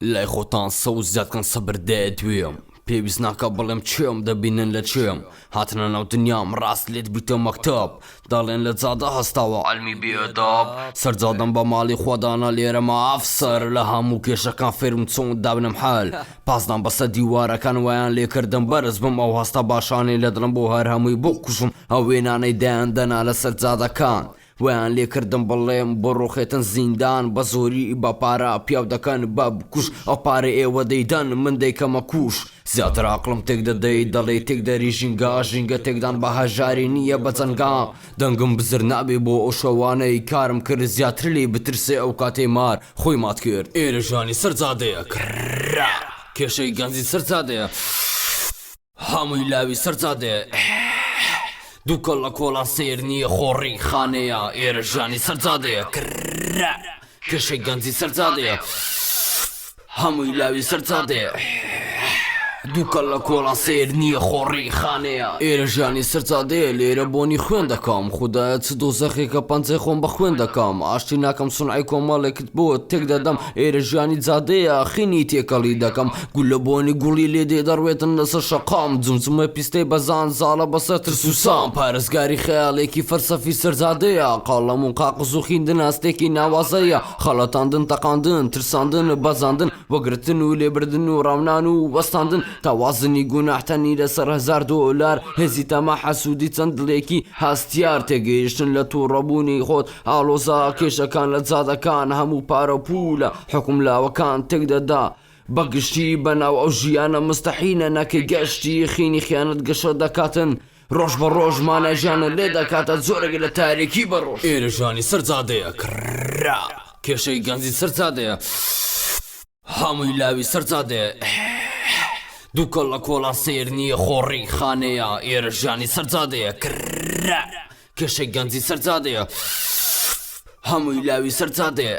لای خۆتان سەوز زیادکەن سەبر دەیەوێم پێویست ناکە بەڵێم چێم دەبینن لە چێم هاتنە ناو دنیام ڕاست لێت بیتە مەکتەب دەڵێن لە جادە هەستاوە عەلمی بێئەداب سەرجادەم بە ماڵی خۆدانە لێرەمە ئافسەر لە هەموو کێشەکان فێرم چۆن دابنم حال پاسدان بەسە دیوارەکان وایان لێکردم بەرز بم ئەو هەستە باشانەی لە دڵم بۆ هەر هەمووی بۆ کوشم ئەو وێنانەی دایاندەنا لە سەرجادەکان ویان لێکردم بڵێم بۆ ڕۆخێتن زیندان بە زۆری بە پارە پیاو دەکەن بە بکوش ئەو پارە ئێوە دەیدەن من دەیکەمە کوش زیاتر عەقڵم تێک دەدەی دەڵێ تێک دەری ژینگە ژینگە تێکدان بە هەژاری نییە بە جەنگا دەنگم بزر نابێ بۆ ئەو شەوانەی کارم کرد زیاتر لێ بترسێ ئەو کاتێ مار خۆی مات کرد ئێرە ژانی سەرجادەیە کرا کێشەی گەنجی سەرجادەیە هەمووی لاوی سەرجادەیە دووکەڵ لە کۆڵان سیر نییە خۆڕی خانەیە ئێرە ژانی سەرجادەیە کرا کێشەی گەنجی سەرجادەیە هەمووی لاوی سەرجادەیە دووکەڵ لە کۆڵان سیر نییە خۆڕی خانەیە ئێرە ژانی سەرجادەیە لێرە بۆنی خوێن دەکەم خودایە چ دۆزەخێکە پەنجەی خۆم بە خوێن دەکەم ئاشتی ناکەم سونعی کۆمەڵێکت بۆ تێک دەدەم ئێرە ژانی جادەیە خینی تێکەڵی دەکەم گول لە بۆنی گوڵی لێدێ دەڕوێتن لەسەر شەقام جمجمە پیستەی بەزان زاڵە بەسەر ترس و سام پارێزگاری خەیاڵێکی فەرسەفی سەرجادەیە قاڵەمون قاقز و خوێندن ئاستێکی ناوازەیە خەڵەتاندن تەقاندن ترساندن بەزاندن وەگرتن و لێبردن و ڕاونان و وەستاندن تاوازنی گوناحتەنی لەسەر $1000 هێزی تەما حەسوودی چەند دڵێکی هەستیار تێگەیشتن لە تووڕەبوونی خۆت ئاڵۆزا کێشەکان لە جادەکان هەموو پارە و پولە حکم لاوەکان تێک دەدا بەگشتی بەناو ئەو ژیانە مستەحینە نەکەی گەشتی خینی خیانەت گەشە دەکاتن ڕۆژ بە ڕۆژمانە ژیانە لێ دەکاتە زۆرێک لە تاریکی بەڕۆژ ئێرە ژانی سەرجادەیە کرا کێشەی گەنجی سەرجادەیە هەمووی لاوی سەرجادەیە دووکەڵ لە کۆڵان سیر نییە خۆڕی خانەیە ئێرە ژانی سەرجادەیە کرا کێشەی گەنجی سەرجادەیە هەمووی لاوی سەرجادەیە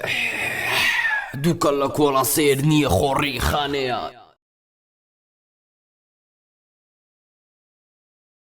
دووکەڵ لە کۆڵان سیر نییە خۆڕی خانەیە